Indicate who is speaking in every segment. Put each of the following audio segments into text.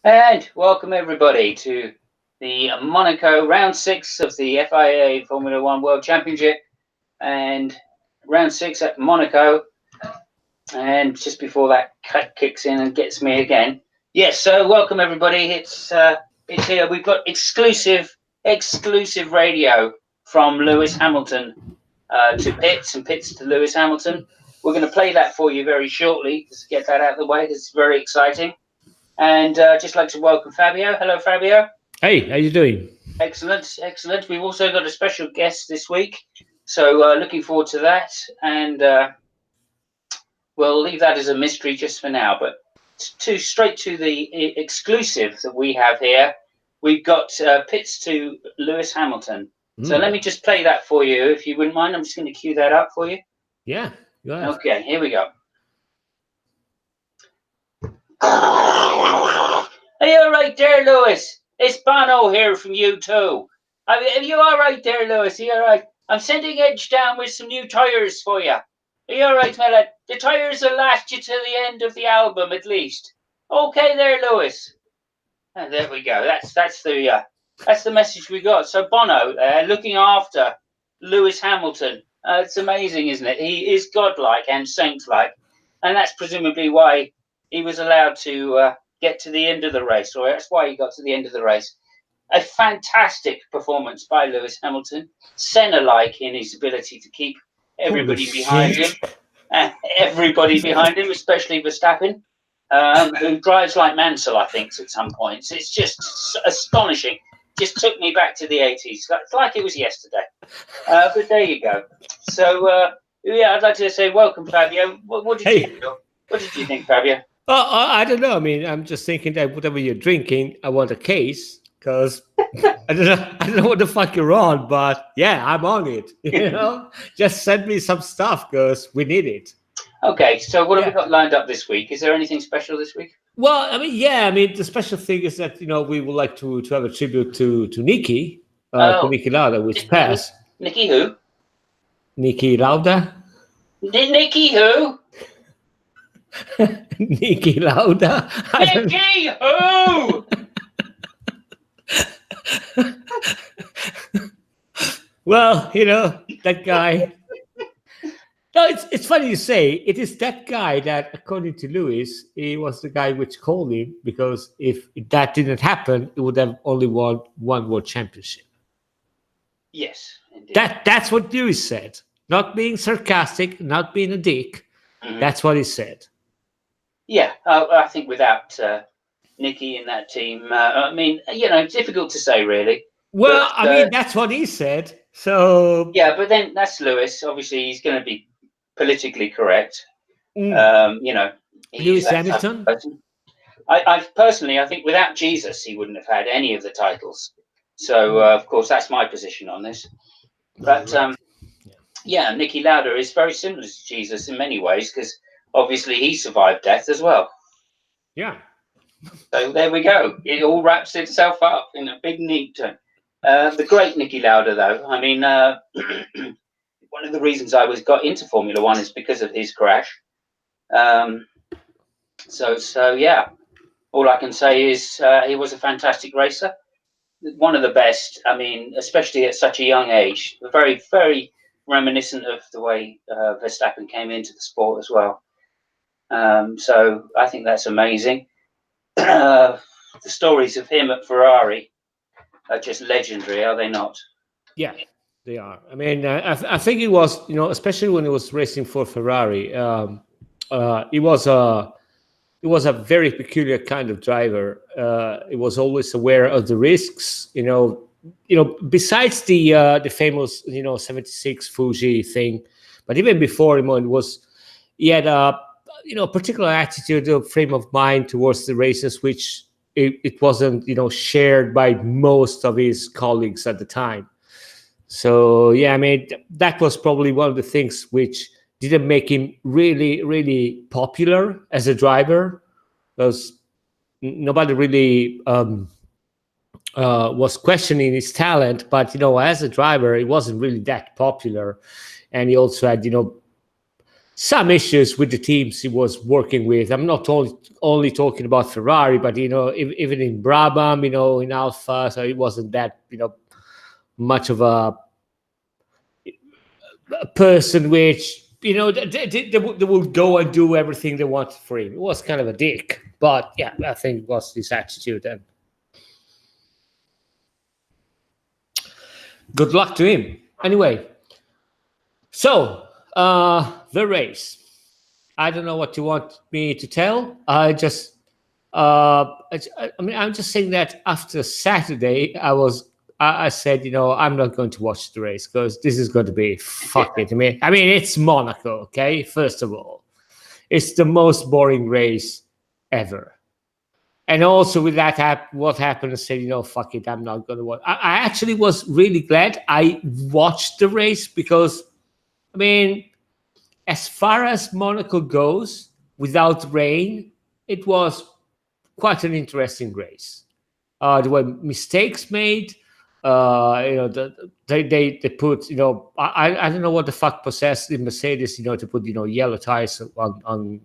Speaker 1: And welcome everybody to the Monaco round 6 of the FIA Formula One World Championship, and round 6 at Monaco. And just before that cut kicks in and gets me again, yes. So welcome everybody. It's here. We've got exclusive radio from Lewis Hamilton to Pitts, and Pitts to Lewis Hamilton. We're going to play that for you very shortly. Just get that out of the way. It's very exciting. And just like to welcome Fabio. Hello, Fabio.
Speaker 2: Hey, how you doing?
Speaker 1: Excellent, excellent. We've also got a special guest this week, so looking forward to that. And we'll leave that as a mystery just for now. But straight to the exclusive that we have here. We've got Pitts to Lewis Hamilton. So let me just play that for you, if you wouldn't mind. I'm just going to cue that up for you.
Speaker 2: Yeah. Go ahead.
Speaker 1: Okay, here we go. Are you all right there, Lewis? It's Bono here from U2. Are you all right there, Lewis? Are you all right? I'm sending Edge down with some new tyres for you. Are you all right, my lad? The tyres will last you till the end of the album, at least. Okay there, Lewis. And there we go. That's the message we got. So Bono, looking after Lewis Hamilton. It's amazing, isn't it? He is godlike and saint-like, and that's presumably why he was allowed to get to the end of the race, or that's why he got to the end of the race. A fantastic performance by Lewis Hamilton, Senna-like in his ability to keep everybody behind him, especially Verstappen, who drives like Mansell, I think, at some points. It's just astonishing. Just took me back to the 80s. It's like it was yesterday. But there you go. So, I'd like to say welcome, Fabio. What did you feel? What did you think, Fabio?
Speaker 2: I don't know. I mean, I'm just thinking that whatever you're drinking, I want a case, because I don't know what the fuck you're on, but yeah, I'm on it. You know, just send me some stuff because we need it.
Speaker 1: Okay, so what have we got lined up this week? Is there anything special this week?
Speaker 2: Well, I mean, the special thing is that we would like to have a tribute to Niki, to Niki Lauda, which passed.
Speaker 1: Niki who?
Speaker 2: Niki Lauda.
Speaker 1: Niki who?
Speaker 2: Niki Lauda.
Speaker 1: Niki who?
Speaker 2: Well, that guy. No, it's funny you say. It is that guy that, according to Lewis, he was the guy which called him, because if that didn't happen, he would have only won one world championship.
Speaker 1: Yes, indeed.
Speaker 2: That's what Lewis said. Not being sarcastic, not being a dick. Mm-hmm. That's what he said.
Speaker 1: Yeah, I think without Niki in that team, difficult to say, really.
Speaker 2: Well, but, that's what he said. So
Speaker 1: yeah, but then that's Lewis. Obviously, he's going to be politically correct.
Speaker 2: Lewis Hamilton.
Speaker 1: I personally, I think without Jesus, he wouldn't have had any of the titles. So, of course, that's my position on this. But Niki Lauda is very similar to Jesus in many ways, because obviously he survived death as well.
Speaker 2: Yeah.
Speaker 1: So there we go. It all wraps itself up in a big neat turn. The great Niki Lauda, though. I mean, one of the reasons I got into Formula One is because of his crash. So yeah, all I can say is he was a fantastic racer, one of the best. I mean, especially at such a young age, very, very reminiscent of the way Verstappen came into the sport as well. So I think that's amazing. The stories of him at Ferrari are just legendary, are they not?
Speaker 2: Yeah, they are. I mean, I think it was, especially when he was racing for Ferrari, he was a very peculiar kind of driver. He was always aware of the risks. Besides the famous 76 Fuji thing, but even before him, he had a particular attitude, a frame of mind towards the races, which it wasn't shared by most of his colleagues at the time. So yeah, I mean, that was probably one of the things which didn't make him really, really popular as a driver, because nobody really was questioning his talent. But as a driver, he wasn't really that popular, and he also had some issues with the teams he was working with. I'm not only talking about Ferrari, but even in Brabham, in Alpha, so it wasn't that much of a person which they would go and do everything they wanted for him. It was kind of a dick, but yeah, I think it was his attitude, and good luck to him. Anyway, so the race. I don't know what you want me to tell. I mean, I'm just saying that after Saturday, I said, I'm not going to watch the race because this is going to be fuck it. I mean, it's Monaco, okay? First of all, it's the most boring race ever. And also with that, what happened? I said, fuck it, I'm not going to watch. I actually was really glad I watched the race because, I mean, as far as Monaco goes, without rain, it was quite an interesting race. There were mistakes made. They put I don't know what the fuck possessed the Mercedes to put yellow tires on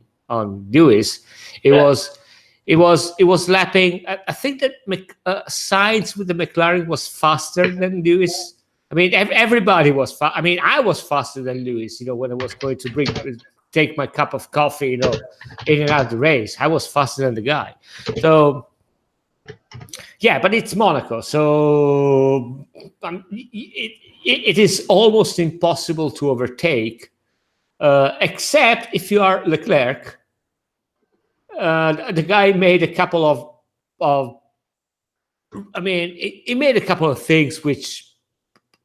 Speaker 2: Lewis. It was lapping. I think that Sainz with the McLaren was faster than Lewis. I mean, everybody was fast. I mean, I was faster than Lewis. When I was going to take my cup of coffee, in and out of the race, I was faster than the guy. So. Yeah, but it's Monaco, so it is almost impossible to overtake, except if you are Leclerc. The guy made a couple of I mean, he made a couple of things which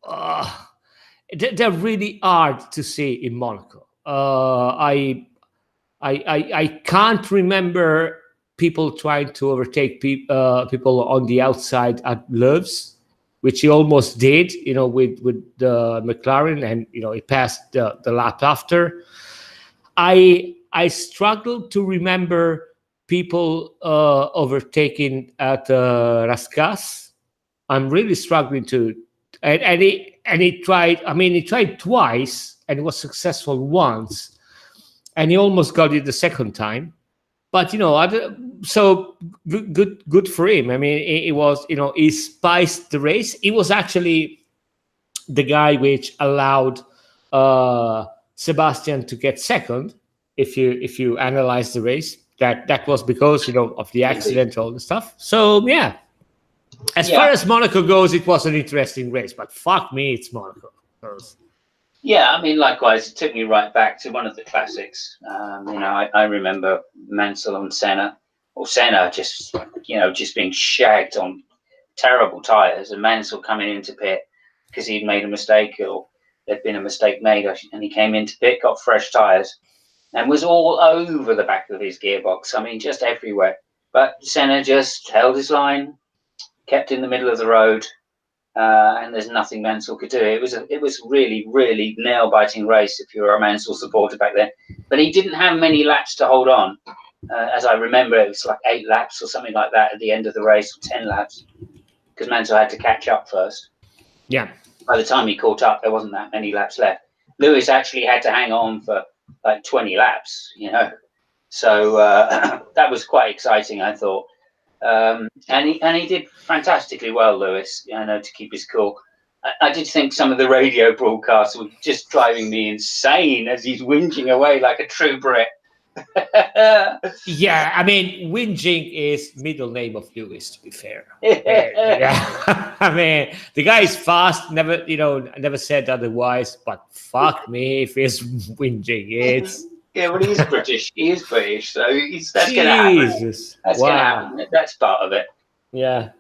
Speaker 2: they're really hard to see in Monaco. I can't remember people trying to overtake people on the outside at Loves, which he almost did, with the McLaren, and he passed the lap after. I struggled to remember people overtaking at Rascas. I'm really struggling to, and he tried. I mean, he tried twice and was successful once, and he almost got it the second time. But so good for him. I mean, it was he spiced the race. He was actually the guy which allowed Sebastian to get second. If you analyze the race, that was because of the accident, all the stuff. So yeah, as far as Monaco goes, it was an interesting race. But fuck me, it's Monaco.
Speaker 1: Yeah, I mean, likewise, it took me right back to one of the classics. I remember Mansell and Senna, or Senna just being shagged on terrible tyres, and Mansell coming into pit because he'd made a mistake, or there'd been a mistake made, and he came into pit, got fresh tyres, and was all over the back of his gearbox. I mean, just everywhere. But Senna just held his line, kept in the middle of the road, and there's nothing Mansell could do. It was really, really nail-biting race if you were a Mansell supporter back then. But he didn't have many laps to hold on. As I remember, it was like 8 laps or something like that at the end of the race, or 10 laps, because Mansell had to catch up first.
Speaker 2: Yeah.
Speaker 1: By the time he caught up, there wasn't that many laps left. Lewis actually had to hang on for like 20 laps, So that was quite exciting, I thought. And he did fantastically well, Lewis, to keep his cool. I did think some of the radio broadcasts were just driving me insane as he's whinging away like a true Brit.
Speaker 2: Yeah, I mean, whinging is middle name of Lewis, to be fair. Yeah. I mean, the guy is fast, never said otherwise, but fuck me if he's whinging. It's
Speaker 1: yeah, well, he's British. He is British, so that's going to happen. That's going to happen. That's part of it.
Speaker 2: Yeah.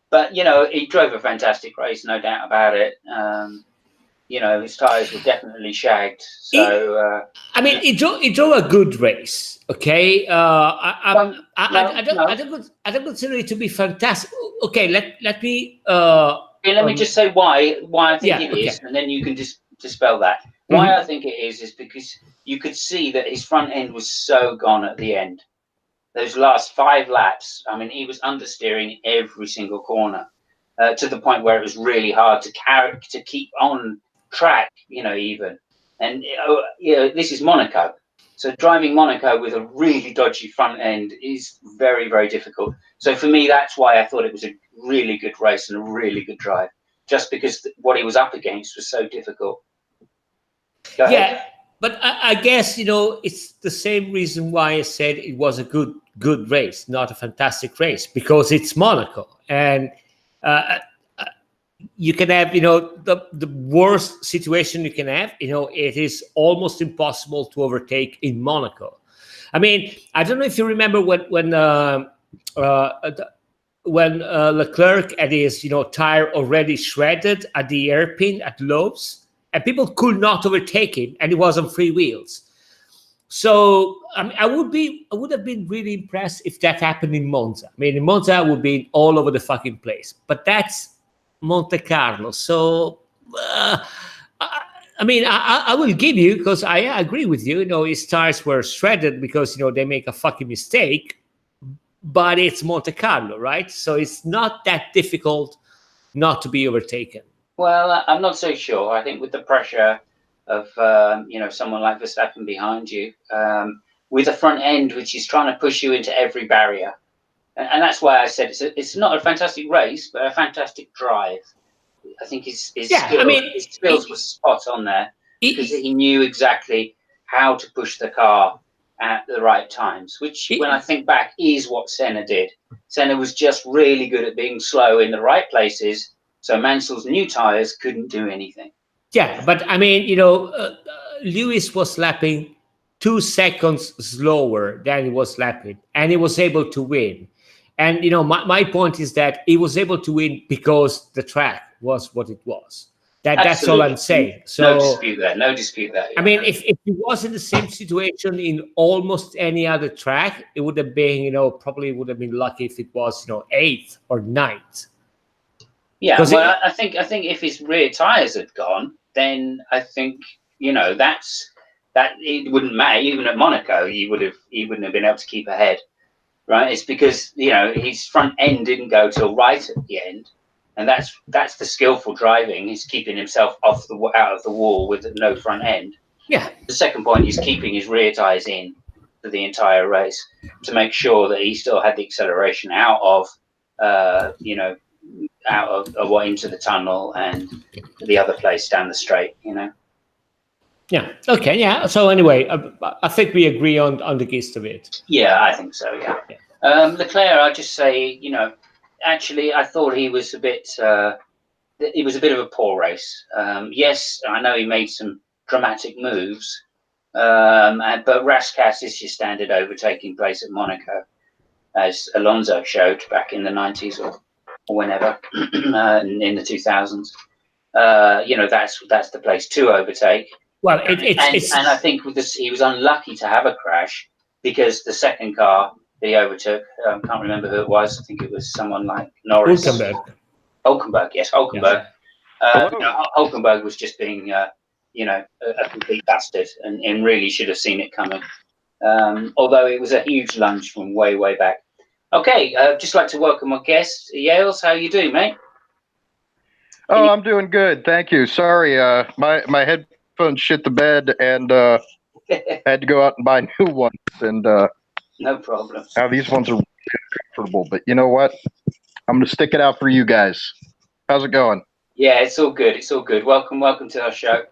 Speaker 1: But he drove a fantastic race, no doubt about it. His tyres were definitely shagged. So
Speaker 2: I mean, he drove a good race. Okay, I don't consider it to be fantastic. Okay, let me.
Speaker 1: Let me just say why I think it is, and then you can just dispel that. Why I think it is because you could see that his front end was so gone at the end. Those last 5 laps, I mean, he was understeering every single corner to the point where it was really hard to keep on track, even. And this is Monaco. So driving Monaco with a really dodgy front end is very, very difficult. So for me, that's why I thought it was a really good race and a really good drive, just because what he was up against was so difficult. Go ahead.
Speaker 2: Yeah, but I guess it's the same reason why I said it was a good race, not a fantastic race, because it's Monaco, and uh, you can have the worst situation you can have. It is almost impossible to overtake in Monaco. I mean, I don't know if you remember uh, when Leclerc had his tire already shredded at the hairpin at Lopes, and people could not overtake him, and he was on free wheels. So I mean, I would have been really impressed if that happened in Monza. I mean, in Monza I would be all over the fucking place, but that's Monte Carlo. So I mean, I will give you, because I agree with you. His tires were shredded because they make a fucking mistake, but it's Monte Carlo, right? So it's not that difficult not to be overtaken.
Speaker 1: Well, I'm not so sure. I think with the pressure of someone like Verstappen behind you, with a front end which is trying to push you into every barrier, and that's why I said it's not a fantastic race, but a fantastic drive. I think his
Speaker 2: Yeah, I mean,
Speaker 1: skills were spot on there, because
Speaker 2: it,
Speaker 1: he knew exactly how to push the car at the right times, which when I think back is what Senna did. Senna was just really good at being slow in the right places, so Mansell's new tyres couldn't do anything.
Speaker 2: yeah, but I mean, Lewis was lapping 2 seconds slower than he was lapping, and he was able to win. And my point is that he was able to win because the track was what it was. That's all I'm saying. So
Speaker 1: no dispute there. No dispute there. Yeah.
Speaker 2: I mean, if he was in the same situation in almost any other track, it would have been, probably would have been lucky if it was, eighth or ninth.
Speaker 1: Yeah, well, I think if his rear tires had gone, then I think that it wouldn't matter. Even at Monaco, he wouldn't have been able to keep ahead, right? It's because his front end didn't go till right at the end, and that's the skillful driving. He's keeping himself out of the wall with no front end.
Speaker 2: Yeah.
Speaker 1: The second point is keeping his rear tires in for the entire race to make sure that he still had the acceleration out of into the tunnel and the other place down the straight.
Speaker 2: Yeah. Okay. Yeah. So anyway, I think we agree on the gist of it.
Speaker 1: Yeah, I think so. Yeah. Leclerc, I'd just say, actually, I thought he was a bit. It was a bit of a poor race. Yes, I know he made some dramatic moves, but Rascasse is your standard overtaking place at Monaco, as Alonso showed back in the 90s or whenever, in the 2000s. That's the place to overtake.
Speaker 2: Well,
Speaker 1: and I think with this, he was unlucky to have a crash, because the second car that he overtook, can't remember who it was. I think it was someone like Norris. Hulkenberg, yes, Hulkenberg. Yeah. Hulkenberg was just being, a complete bastard, and really should have seen it coming. Although it was a huge lunge from way, way back. Okay, just like to welcome our guest, Yales. How you doing, mate?
Speaker 3: Oh, I'm doing good, thank you. Sorry, my headphones shit the bed, and had to go out and buy new ones. And
Speaker 1: no problem.
Speaker 3: Now these ones are really comfortable, but you know what? I'm gonna stick it out for you guys. How's it going?
Speaker 1: Yeah, it's all good. It's all good. Welcome to our show.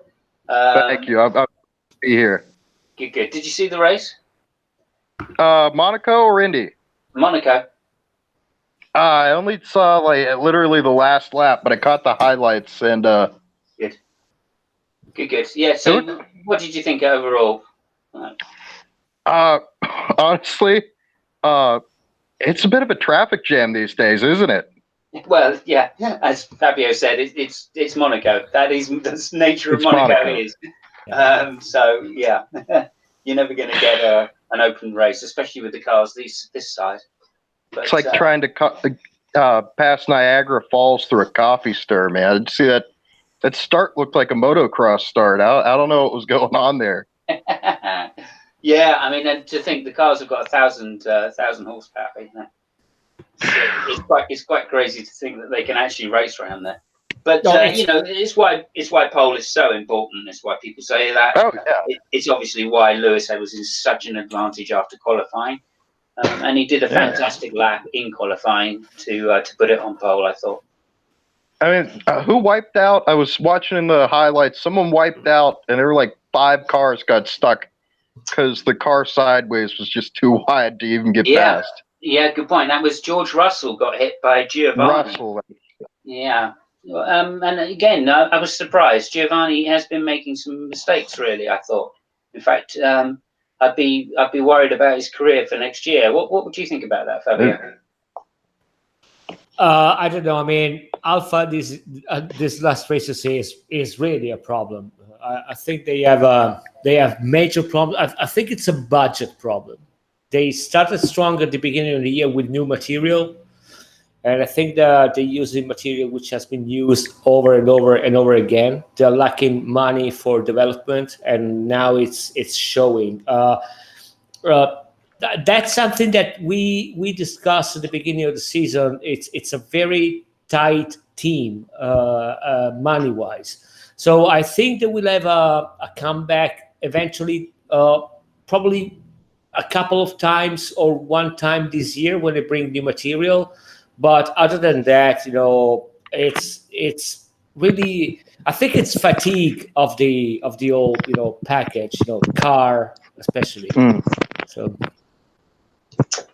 Speaker 3: Thank you. I'll be here.
Speaker 1: Good. Did you see the race?
Speaker 3: Monaco or Indy?
Speaker 1: Monaco.
Speaker 3: I only saw literally the last lap, but I caught the highlights and.
Speaker 1: Good. Yeah. So, what did you think overall?
Speaker 3: Honestly, it's a bit of a traffic jam these days, isn't it?
Speaker 1: Well, yeah. As Fabio said, it's Monaco. That's the nature of Monaco is. So yeah, you're never going to get an open race, especially with the cars this size. But,
Speaker 3: it's like trying to pass Niagara Falls through a coffee stir, man. I'd see that start looked like a motocross start. I don't know what was going on there.
Speaker 1: Yeah, I mean, and to think the cars have got 1,000 horsepower, isn't it? It's quite crazy to think that they can actually race around there. But
Speaker 2: No,
Speaker 1: it's why pole is so important. It's why people say that.
Speaker 3: Oh yeah,
Speaker 1: It's obviously why Lewis was in such an advantage after qualifying, and he did a fantastic lap in qualifying to put it on pole. I thought.
Speaker 3: I mean, who wiped out? I was watching in the highlights. Someone wiped out, and there were like 5 cars got stuck because the car sideways was just too wide to even get past.
Speaker 1: Yeah, good point. That was George Russell got hit by Giovanni.
Speaker 3: Russell.
Speaker 1: Yeah. And again, I was surprised. Giovanni has been making some mistakes. Really, I thought. In fact, I'd be worried about his career for next year. What would you think about that, Fabio?
Speaker 2: I don't know. I mean, Alpha this last races is really a problem. I think they have major problems. I think it's a budget problem. They started strong at the beginning of the year with new material, and I think that they're using material which has been used over and over and over again. They're lacking money for development, and now it's showing. That's something that we discussed at the beginning of the season. It's a very tight team, money wise. So I think that we'll have a comeback eventually, probably a couple of times or one time this year when they bring new material. But other than that, it's really, I think it's fatigue of the old package, car especially. So.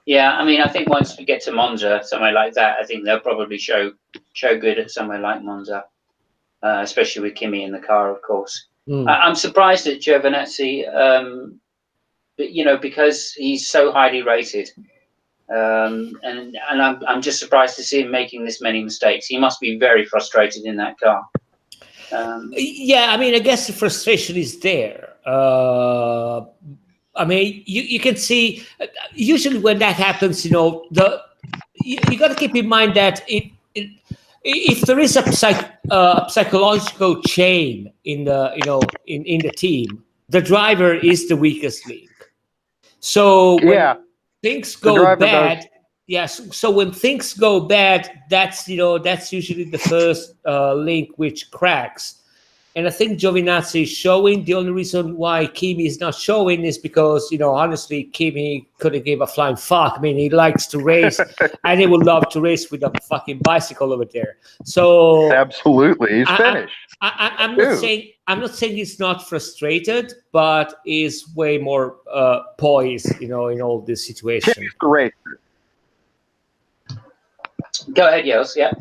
Speaker 1: Yeah, I mean, I think once we get to Monza, somewhere like that, I think they'll probably show good at somewhere like Monza, especially with Kimi in the car, of course. I'm surprised at Giovinazzi, but because he's so highly rated, and I'm just surprised to see him making this many mistakes. He must be very frustrated in that car.
Speaker 2: Yeah, I mean, I guess the frustration is there. I mean, you can see usually when that happens, you got to keep in mind that if there is a psychological chain in the in the team, the driver is the weakest link. So when things go bad, yes. So when things go bad, that's usually the first link which cracks. And I think Giovinazzi is showing. The only reason why Kimi is not showing is because, honestly, Kimi couldn't give a flying fuck. I mean, he likes to race, and he would love to race with a fucking bicycle over there. So
Speaker 3: absolutely, he's finished.
Speaker 2: I'm not saying he's not frustrated, but he's way more poised, in all this situation.
Speaker 3: Kimi's the racer.
Speaker 1: Go ahead, Yos. Yeah.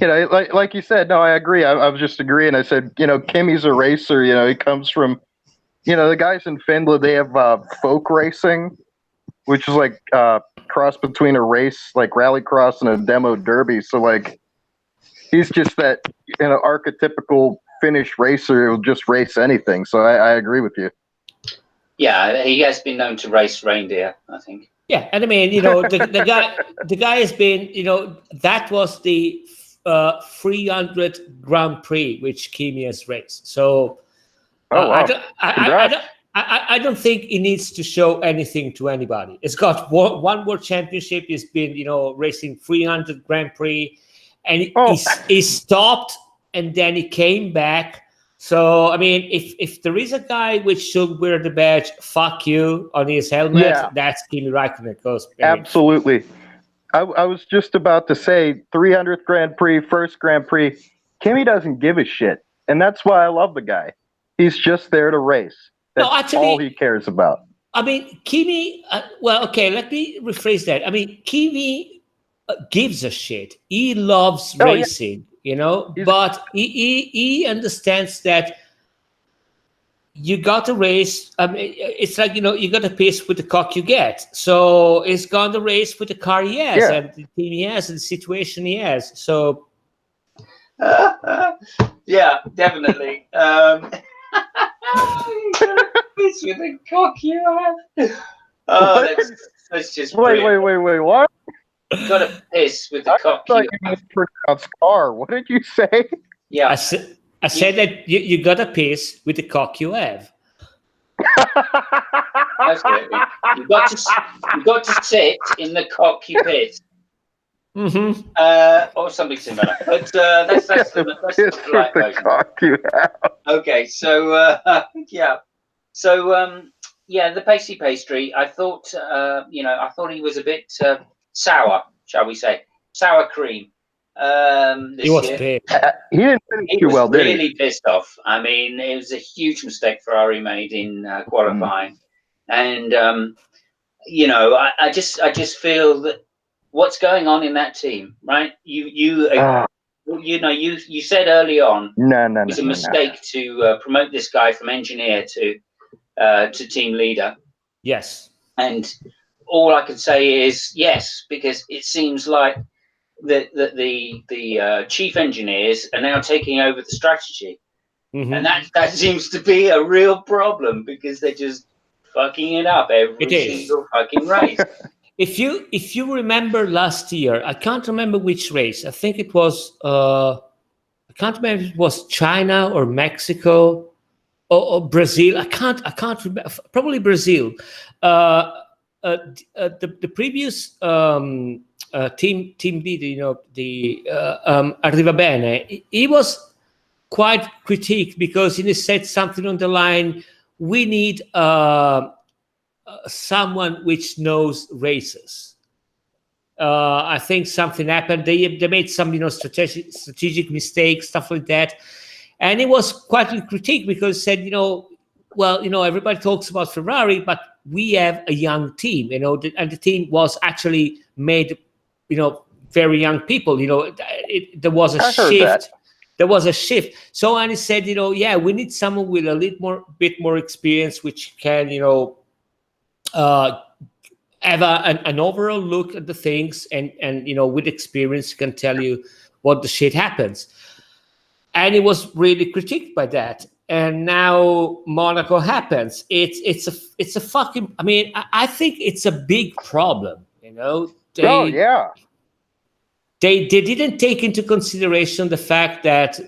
Speaker 3: Like you said, no, I agree. I was just agreeing. I said, Kimi's a racer. He comes from, the guys in Finland, they have folk racing, which is like cross between a race, like rallycross and a demo derby. So, like, he's just that, archetypical Finnish racer who'll just race anything. So I agree with you.
Speaker 1: Yeah, he has been known to race reindeer, I think.
Speaker 2: Yeah, and I mean, the guy has been, that was the 300 Grand Prix which Kimi has raced. So
Speaker 3: wow.
Speaker 2: I don't think he needs to show anything to anybody. It's got one world championship. He's been racing 300 Grand Prix, and he stopped and then he came back. So I mean, if there is a guy which should wear the badge "fuck you" on his helmet, that's Kimi Räikkönen.
Speaker 3: Absolutely. I was just about to say 300th Grand Prix, first Grand Prix. Kimi doesn't give a shit. And that's why I love the guy. He's just there to race. That's all he cares about.
Speaker 2: I mean, Kimi, let me rephrase that. I mean, Kimi gives a shit. He loves racing, but he understands that you got to race. I mean, it's like, you got to pace with the cock you get. So he's going to race with the car he has and the team he has and the situation he has. So.
Speaker 1: Yeah, definitely. You got to pace with the cock you have. Oh, that's just brilliant.
Speaker 3: Wait, what?
Speaker 1: You got to piss with the cock you have.
Speaker 3: Mispronounced car. What did you say?
Speaker 1: Yeah.
Speaker 2: I said that you got to piss with the cock you have.
Speaker 1: That's good. You got to sit in the cock you piss. or something similar. But that's the light version.
Speaker 3: Cock you have.
Speaker 1: Okay, so yeah, so yeah, the pasty pastry. I thought, I thought he was a bit sour, shall we say, sour cream. This
Speaker 2: He was
Speaker 1: year,
Speaker 2: big.
Speaker 3: He didn't finish
Speaker 1: he
Speaker 3: too
Speaker 1: was
Speaker 3: well, did
Speaker 1: really pissed off. I mean, it was a huge mistake Ferrari made in qualifying, and I just feel that what's going on in that team, right? You said early on
Speaker 3: No,
Speaker 1: it was a mistake to promote this guy from engineer to team leader.
Speaker 2: Yes.
Speaker 1: And all I can say is yes, because it seems like the chief engineers are now taking over the strategy, and that seems to be a real problem because they're just fucking it up every single fucking race.
Speaker 2: If you remember last year, I can't remember which race. I think it was I can't remember if it was China or Mexico or Brazil. I can't remember. Probably Brazil. The previous team leader, the Arrivabene, he was quite critiqued because he said something on the line. We need someone which knows races. I think something happened. They made some strategic mistakes, stuff like that, and it was quite a critique because it said everybody talks about Ferrari, but we have a young team, and the team was actually made very young people. There was a shift. There was a shift. So and he said, we need someone with a bit more experience, which can have an overall look at the things and with experience can tell you what the shit happens. And it was really critiqued by that. And now Monaco happens. It's a fucking. I mean, I think it's a big problem. They didn't take into consideration the fact that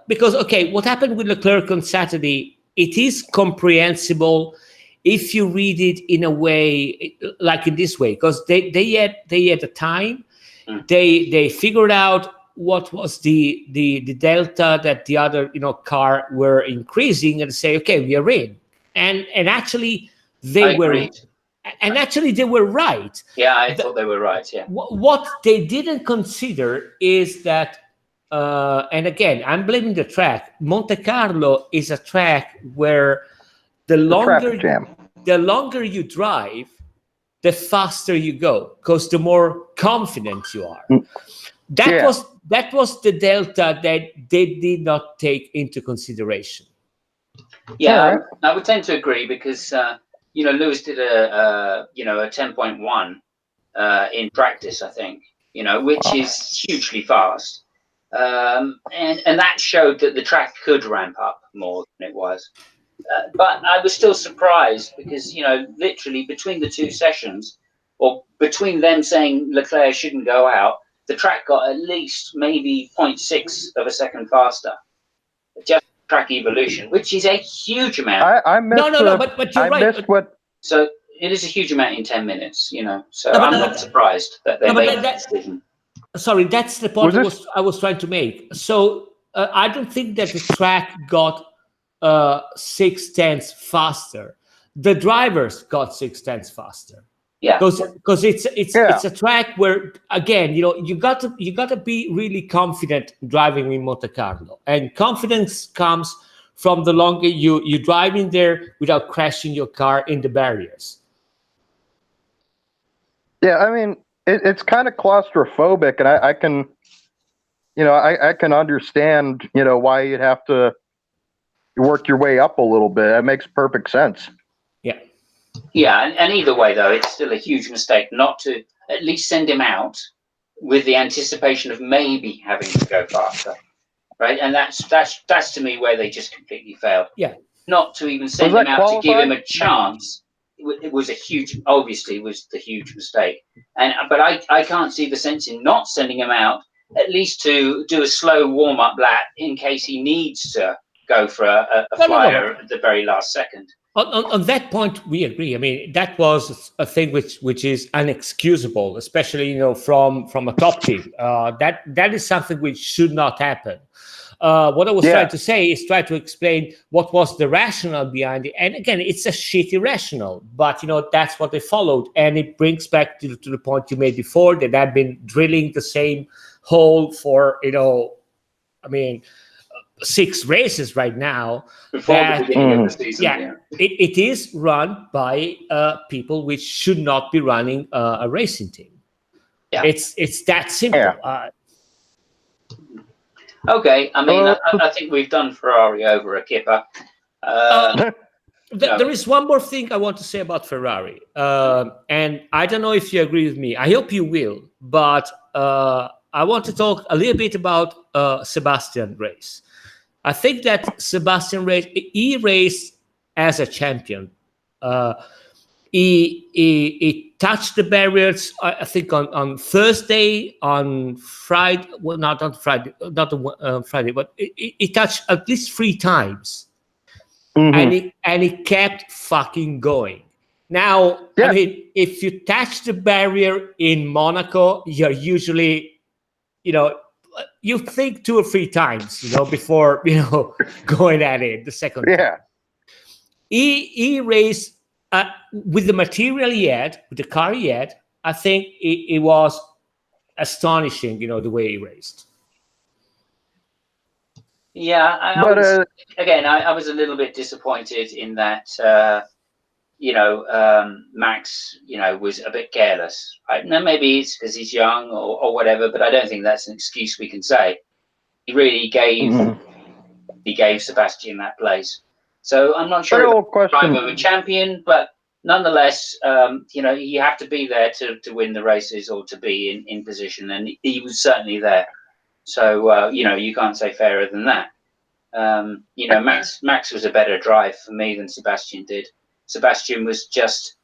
Speaker 2: because what happened with Leclerc on Saturday? It is comprehensible if you read it in a way like in this way, because they had a time, they figured out what was the delta that the other car were increasing, and say, okay, we are in, and actually they were, and actually they were right.
Speaker 1: Yeah, I thought they were right. Yeah.
Speaker 2: What they didn't consider is that, and again, I'm blaming the track. Monte Carlo is a track where the longer you drive, the faster you go, because the more confident you are. That was the delta that they did not take into consideration.
Speaker 1: Yeah, I would tend to agree because Lewis did a 10.1 in practice, I think, which is hugely fast, and that showed that the track could ramp up more than it was. But I was still surprised because, literally between the two sessions, or between them saying Leclerc shouldn't go out, the track got at least maybe 0.6 of a second faster. Just track evolution, which is a huge amount.
Speaker 3: I missed
Speaker 2: but you're right.
Speaker 1: So it is a huge amount in 10 minutes, So I'm not surprised that they made that decision.
Speaker 2: Sorry, that's the point I was trying to make. So I don't think that the track got 0.6 faster. The drivers got 0.6 faster.
Speaker 1: Yeah,
Speaker 2: because it's a track where, again, you got to be really confident driving in Monte Carlo, and confidence comes from the longer you drive in there without crashing your car in the barriers.
Speaker 3: Yeah, I mean, it's kind of claustrophobic, and I can, I can understand, why you'd have to work your way up a little bit. That makes perfect sense.
Speaker 2: Yeah.
Speaker 1: Yeah, and either way, though, it's still a huge mistake not to at least send him out with the anticipation of maybe having to go faster, right? And that's to me where they just completely failed.
Speaker 2: Yeah.
Speaker 1: Not to even send him out to give him a chance. It was obviously was the huge mistake. But I can't see the sense in not sending him out, at least to do a slow warm-up lap in case he needs to go for a flyer at the very last second.
Speaker 2: On that point, we agree. I mean, that was a thing which is unexcusable, especially from a top team. That is something which should not happen. What I was trying to say is try to explain what was the rationale behind it. And again, it's a shitty rationale, but that's what they followed, and it brings back to the point you made before that they've been drilling the same hole for 6 races right now.
Speaker 1: Before the beginning of the season.
Speaker 2: Yeah, it is run by people which should not be running a racing team.
Speaker 1: Yeah.
Speaker 2: It's that simple.
Speaker 3: Yeah.
Speaker 1: Okay, I mean, I think we've done Ferrari over a kipper.
Speaker 2: There is one more thing I want to say about Ferrari, and I don't know if you agree with me. I hope you will, but I want to talk a little bit about Sebastian race. I think that Sebastian race, he raced as a champion. He touched the barriers, I think, on Thursday, on Friday. Well, not on Friday, not on Friday, but he touched at least 3 times, and he kept fucking going. Now, I mean, if you touch the barrier in Monaco, you're usually, you think 2 or 3 times, before going at it the second time. He raced. With the material he had, with the car he had, I think it was astonishing, the way he raced.
Speaker 1: Yeah, I was a little bit disappointed in that, Max, was a bit careless. Now, maybe it's because he's young or whatever, but I don't think that's an excuse we can say. He really gave Sebastian that place. So I'm not sure if I'm a champion, but nonetheless, you have to be there to win the races or to be in position, and he was certainly there. So you can't say fairer than that. Max was a better drive for me than Sebastian did. Sebastian was just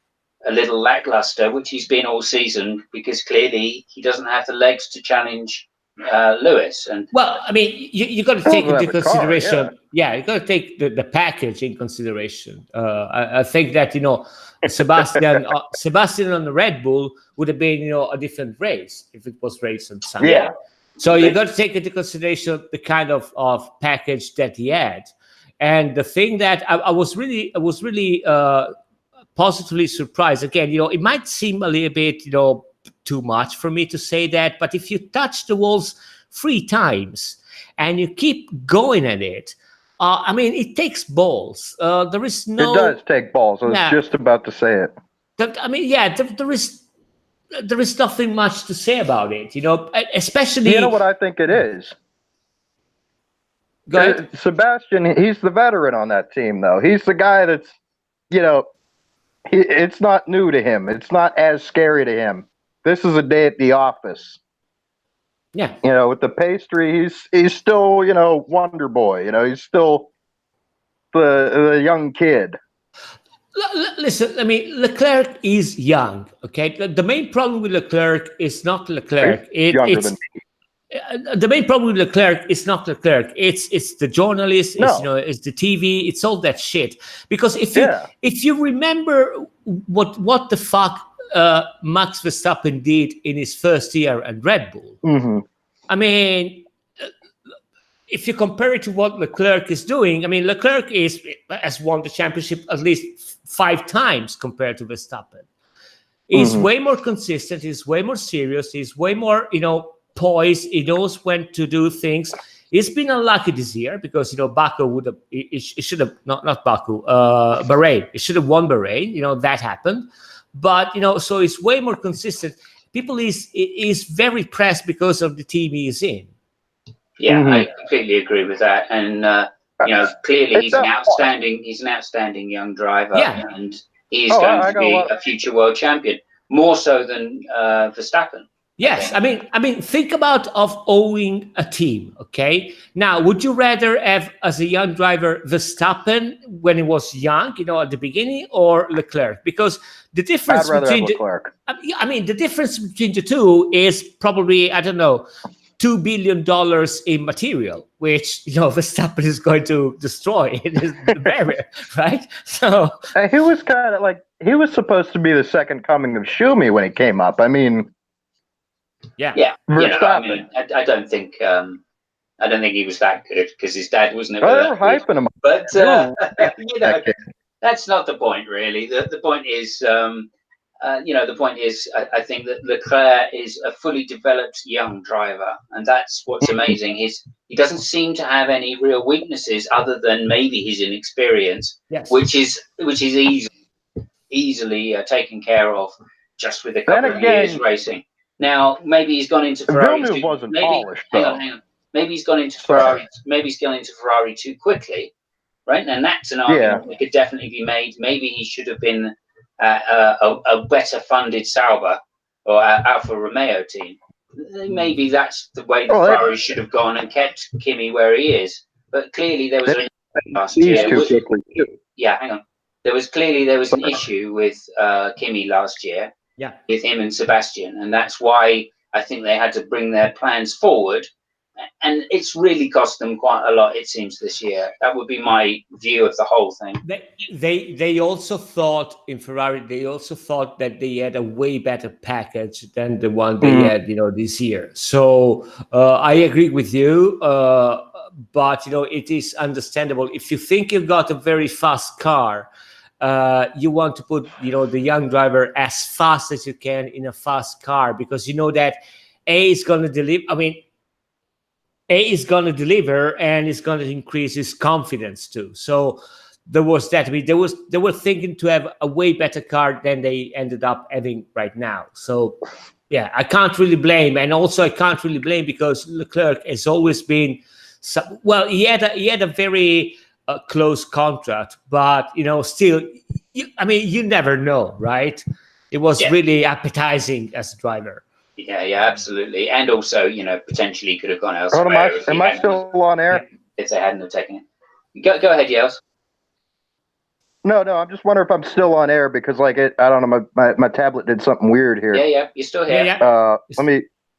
Speaker 1: a little lackluster, which he's been all season, because clearly he doesn't have the legs to challenge Lewis. And
Speaker 2: well, I mean, you got to take into consideration. You got to take the package in consideration. I think that Sebastian on the Red Bull would have been a different race if it was raced on Sunday.
Speaker 1: Yeah.
Speaker 2: So you got to take into consideration the kind of package that he had, and the thing that I was really positively surprised. Again, it might seem a little bit too much for me to say that, but if you touch the walls 3 times and you keep going at it, I mean, it takes balls. There is no.
Speaker 3: It does take balls. I was just about to say it.
Speaker 2: There is nothing much to say about it. Especially.
Speaker 3: You know what I think it is?
Speaker 2: Go ahead.
Speaker 3: Sebastian, he's the veteran on that team, though. He's the guy that's, it's not new to him. It's not as scary to him. This is a day at the office.
Speaker 2: Yeah.
Speaker 3: With the pastry, he's still, Wonder Boy. He's still the young kid.
Speaker 2: Listen, I mean, Leclerc is young, okay? The main problem with Leclerc is not Leclerc. The main problem with Leclerc is not Leclerc. It's the journalists, it's the TV, it's all that shit. Because if you remember what the fuck Max Verstappen did in his first year at Red Bull, I mean, if you compare it to what Leclerc is doing, I mean, Leclerc has won the championship at least 5 times compared to Verstappen. He's way more consistent. He's way more serious. He's way more, poised. He knows when to do things. He's been unlucky this year because, Baku would have, he should have, not Baku, Bahrain. He should have won Bahrain. That happened. But, so he's way more consistent. People is very pressed because of the team he's in.
Speaker 1: Yeah, I completely agree with that. And, clearly he's an outstanding young driver.
Speaker 2: Yeah.
Speaker 1: And he's going to be a future world champion, more so than Verstappen.
Speaker 2: Yes, I mean, think about owning a team. Okay, now, would you rather have as a young driver Verstappen when he was young, at the beginning, or Leclerc? Because the difference between
Speaker 3: Leclerc.
Speaker 2: the difference between the two is probably, I don't know, $2 billion in material, which Verstappen is going to destroy in the barrier, right? So
Speaker 3: he was kind of like he was supposed to be the second coming of Schumi when he came up. I mean,
Speaker 1: Yeah.
Speaker 3: Verstappen.
Speaker 1: I don't think he was that good because his dad wasn't ever
Speaker 3: Well, they
Speaker 1: that
Speaker 3: were
Speaker 1: good.
Speaker 3: hyping him up.
Speaker 1: But
Speaker 3: That kid.
Speaker 1: that's not the point, really. The point is, I think that Leclerc is a fully developed young driver, and that's what's amazing. He doesn't seem to have any real weaknesses other than maybe his inexperience,
Speaker 2: yes.
Speaker 1: which is easily taken care of just with a couple of years racing. Now, maybe he's gone into Ferrari.
Speaker 3: Villeneuve wasn't polished.
Speaker 1: Hang on. Maybe he's gone into Ferrari. Maybe he's gone into Ferrari too quickly, right? And that's an argument that could definitely be made. Maybe he should have been a better funded Sauber or Alfa Romeo team. Maybe that's the way the Ferrari should have gone and kept Kimi where he is. But clearly there was an issue last year. Hang on. There was an issue with Kimi last year.
Speaker 2: Yeah.
Speaker 1: With him and Sebastian, and that's why I think they had to bring their plans forward. And it's really cost them quite a lot, it seems, this year. That would be my view of the whole thing.
Speaker 2: They also thought in Ferrari, that they had a way better package than the one they had, this year. So I agree with you, but it is understandable. If you think you've got a very fast car, you want to put the young driver as fast as you can in a fast car, because that A is going to deliver. I mean, A is going to deliver, and it's going to increase his confidence too. So there was that. I mean, they were thinking to have a way better car than they ended up having right now. So yeah, I can't really blame, and also I can't really blame because Leclerc has always been. He had a very close contract, but still, you never know, right? It was really appetizing as a driver.
Speaker 1: Yeah, absolutely. And also, potentially could have gone elsewhere.
Speaker 3: Am I still on air?
Speaker 1: If they hadn't have taken it. Go ahead, Yels.
Speaker 3: No, I'm just wondering if I'm still on air because, I don't know, my tablet did something weird here.
Speaker 1: Yeah, you're still here.
Speaker 3: Yeah.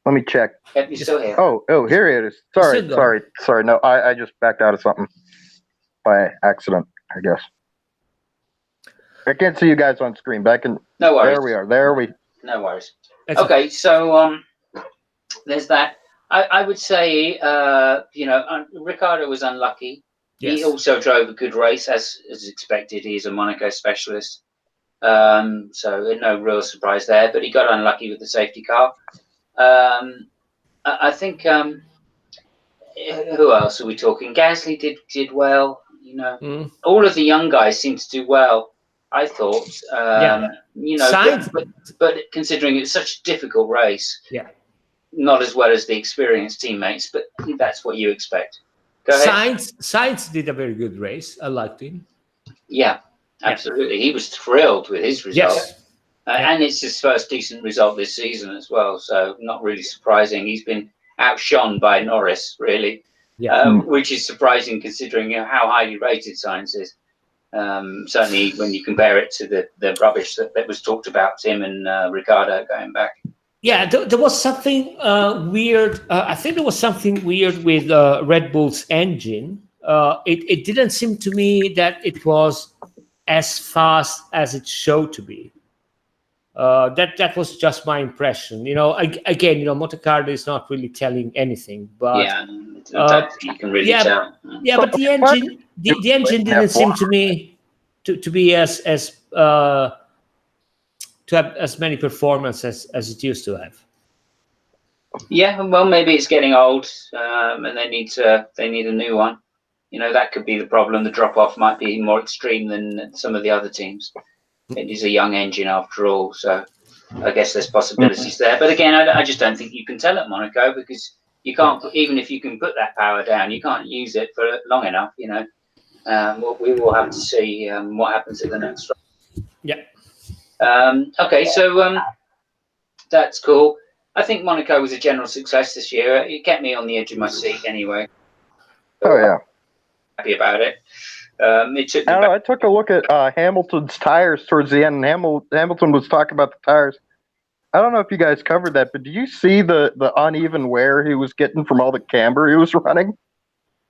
Speaker 3: Let me check.
Speaker 1: Yep, you're still here.
Speaker 3: Oh, here it is. Sorry. No, I just backed out of something by accident, I guess. I can't see you guys on screen, but I can.
Speaker 1: No worries.
Speaker 3: There we.
Speaker 1: No worries. Okay, so there's that. I would say, Ricciardo was unlucky. Yes. He also drove a good race, as expected. He's a Monaco specialist, so no real surprise there. But he got unlucky with the safety car. I think. Who else are we talking? Gasly did well. All of the young guys seem to do well. I thought, but considering it's such a difficult race, not as well as the experienced teammates, but that's what you expect. Go ahead.
Speaker 2: Sainz did a very good race. I liked him.
Speaker 1: Yeah, absolutely. He was thrilled with his result.
Speaker 2: Yes.
Speaker 1: And it's his first decent result this season as well, so not really surprising. He's been outshone by Norris, really, which is surprising considering how highly rated Sainz is. Certainly when you compare it to the rubbish that was talked about him and Ricciardo going back.
Speaker 2: Yeah, there was something weird. I think there was something weird with Red Bull's engine. It didn't seem to me that it was as fast as it showed to be. That was just my impression. Again, Monte Carlo is not really telling anything, but
Speaker 1: you can really tell.
Speaker 2: Yeah, but the engine didn't seem to me to be as to have as many performances as it used to have.
Speaker 1: Yeah, well, maybe it's getting old, and they need a new one. That could be the problem. The drop off might be more extreme than some of the other teams. It is a young engine after all, so I guess there's possibilities there. But again, I just don't think you can tell at Monaco because you can't. Even if you can put that power down, you can't use it for long enough. We will have to see what happens at the next round.
Speaker 2: Yeah.
Speaker 1: Okay, so that's cool. I think Monaco was a general success this year. It kept me on the edge of my seat anyway.
Speaker 3: Oh yeah.
Speaker 1: Happy about it.
Speaker 3: I took a look at Hamilton's tires towards the end, and Hamilton was talking about the tires. I don't know if you guys covered that, but did you see the uneven wear he was getting from all the camber he was running?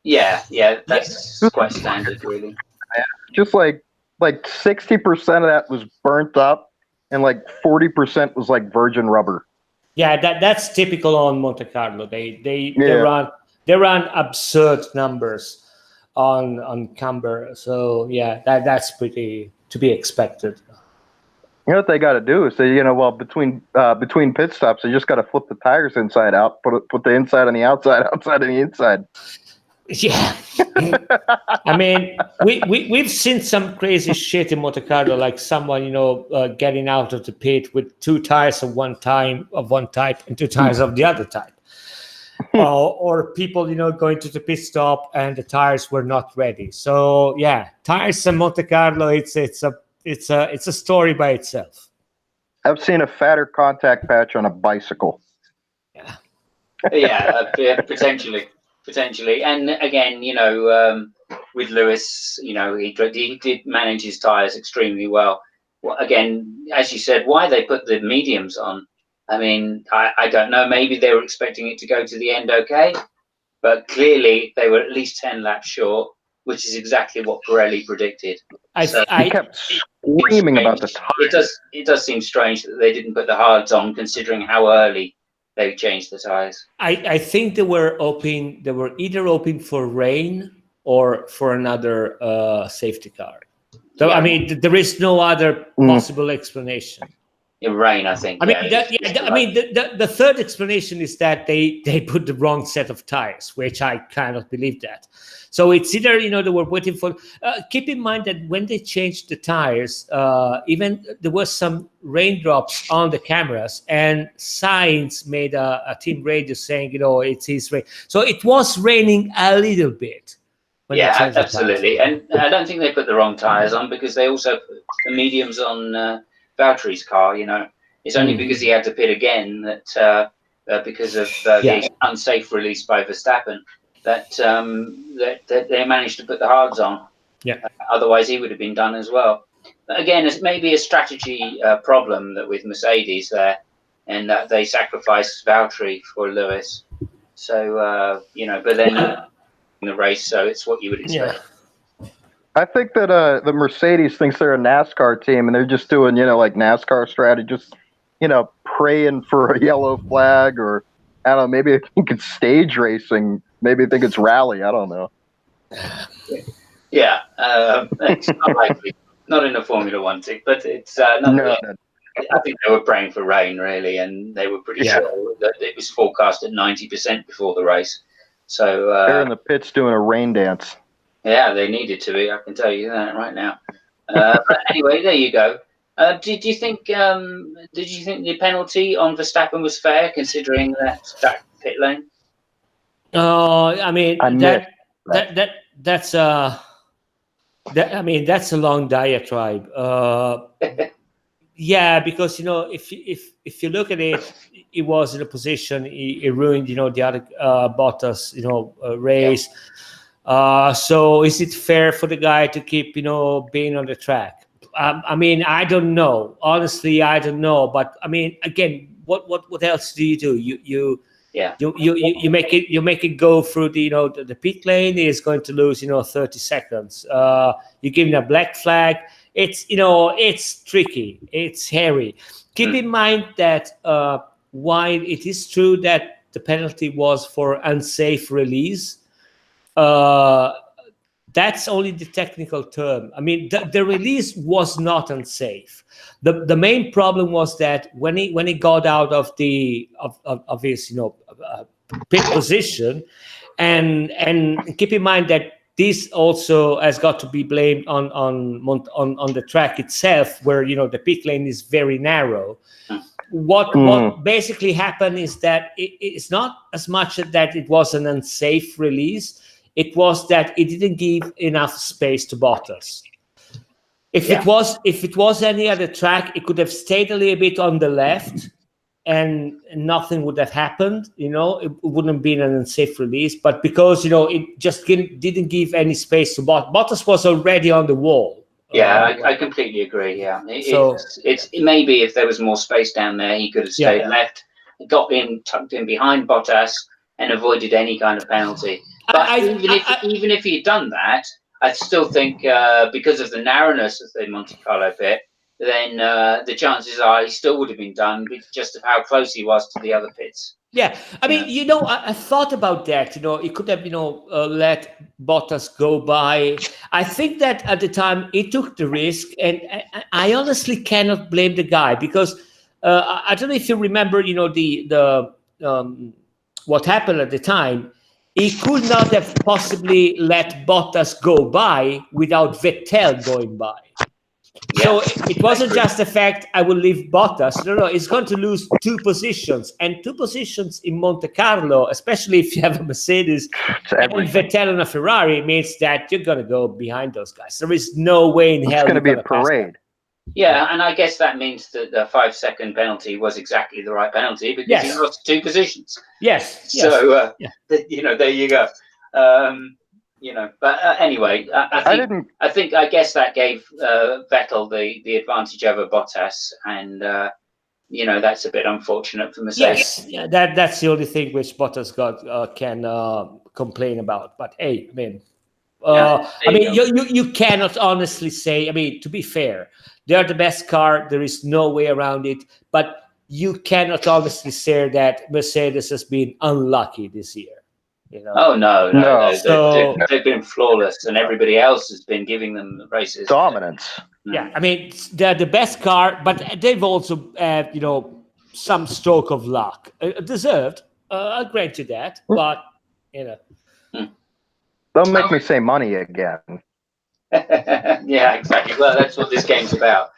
Speaker 1: Yeah, that's quite standard, really.
Speaker 3: Just like 60% of that was burnt up, and like 40% was like virgin rubber.
Speaker 2: Yeah, that's typical on Monte Carlo. They
Speaker 3: Yeah.
Speaker 2: run absurd numbers on camber. So yeah, that's pretty to be expected.
Speaker 3: You know what they got to do is between pit stops, they just got to flip the tires inside out, put the inside on the outside, outside on the inside.
Speaker 2: Yeah, I mean, we've seen some crazy shit in Monte Carlo, like someone getting out of the pit with 2 tires of one type and 2 tires of the other type, or people going to the pit stop and the tires were not ready. So yeah, tires in Monte Carlo, it's a story by itself.
Speaker 3: I've seen a fatter contact patch on a bicycle.
Speaker 1: Yeah, potentially, and again, with Lewis, he did manage his tires extremely well. Again, as you said, why they put the mediums on? I mean, I don't know. Maybe they were expecting it to go to the end okay, but clearly they were at least 10 laps short, which is exactly what Pirelli predicted.
Speaker 3: He kept screaming about the tires.
Speaker 1: It does seem strange that they didn't put the hards on, considering how early they changed the tires.
Speaker 2: I think they were either hoping for rain or for another safety car. So yeah. I mean, there is no other possible explanation.
Speaker 1: In rain, I think.
Speaker 2: I mean, the third explanation is that they put the wrong set of tires, which I kind of believe that. So it's either they were waiting for. Keep in mind that when they changed the tires, even there was some raindrops on the cameras, and Sainz made a team radio saying it's his rain. So it was raining a little bit.
Speaker 1: Yeah, absolutely, and I don't think they put the wrong tires on because they also put the mediums on. Valtteri's car, it's only because he had to pit again that because of the unsafe release by Verstappen that they managed to put the hards on.
Speaker 2: Yeah.
Speaker 1: Otherwise, he would have been done as well. But again, it's maybe a strategy problem that with Mercedes there, and that they sacrificed Valtteri for Lewis. So but then in the race, so it's what you would expect.
Speaker 2: Yeah.
Speaker 3: I think that the Mercedes thinks they're a NASCAR team, and they're just doing, like NASCAR strategy, just, praying for a yellow flag, or I don't know, maybe I think it's stage racing. Maybe I think it's rally. I don't know.
Speaker 1: Yeah, it's not likely. Not in a Formula One team, but it's not. No. I think they were praying for rain, really, and they were pretty sure that it was forecast at 90% before the race. So
Speaker 3: they're in the pits doing a rain dance.
Speaker 1: Yeah, they needed to be. I can tell you that right now. But anyway, there you go. Did you think the penalty on Verstappen was fair, considering that pit lane?
Speaker 2: I mean that's a long diatribe. Yeah, because if you look at it, he was in a position he ruined the other Bottas race. Yeah. So is it fair for the guy to keep being on the track? I mean, I don't know. Honestly, I don't know. But I mean, again, what else do? You make it go through the pit lane. He is going to lose 30 seconds. You give him a black flag. It's it's tricky. It's hairy. Keep in mind that while it is true that the penalty was for unsafe release, that's only the technical term. I mean, the release was not unsafe. The main problem was that when he got out of his pit position, and keep in mind that this also has got to be blamed on the track itself, where the pit lane is very narrow. What basically happened is that it's not as much that it was an unsafe release. It was that it didn't give enough space to Bottas. If it was any other track, it could have stayed a little bit on the left, and nothing would have happened. It wouldn't have been an unsafe release. But because it just didn't give any space to Bottas. Bottas was already on the wall
Speaker 1: Yeah, I completely agree. Yeah,
Speaker 2: So
Speaker 1: it's maybe if there was more space down there, he could have stayed left, got in, tucked in behind Bottas, and avoided any kind of penalty. But even if he'd done that, I still think because of the narrowness of the Monte Carlo pit, then the chances are he still would have been done, just of how close he was to the other pits.
Speaker 2: Yeah, I mean, I thought about that. He could have, let Bottas go by. I think that at the time he took the risk, and I honestly cannot blame the guy because I don't know if you remember, the what happened at the time. He could not have possibly let Bottas go by without Vettel going by. So it wasn't just the fact I will leave Bottas. No, it's going to lose 2 positions. And 2 positions in Monte Carlo, especially if you have a Mercedes and Vettel and a Ferrari, means that you're going to go behind those guys. There is no way in hell
Speaker 3: it's going to be a parade.
Speaker 1: Yeah, and I guess that means that the 5-second penalty was exactly the right penalty because he lost 2 positions.
Speaker 2: Yes.
Speaker 1: So, there you go. But anyway, I guess that gave Vettel the advantage over Bottas, and that's a bit unfortunate for Mercedes.
Speaker 2: Yes, that's the only thing which Bottas can complain about. But hey, you cannot honestly say. I mean, to be fair, they are the best car. There is no way around it. But you cannot honestly say that Mercedes has been unlucky this year.
Speaker 1: Oh no. They've been flawless, and everybody else has been giving them the races.
Speaker 3: Dominance.
Speaker 2: Yeah, I mean they're the best car, but they've also some stroke of luck, deserved. I'll grant you that, but
Speaker 3: Don't make me say money again.
Speaker 1: Yeah, exactly. Well, that's what this game's about.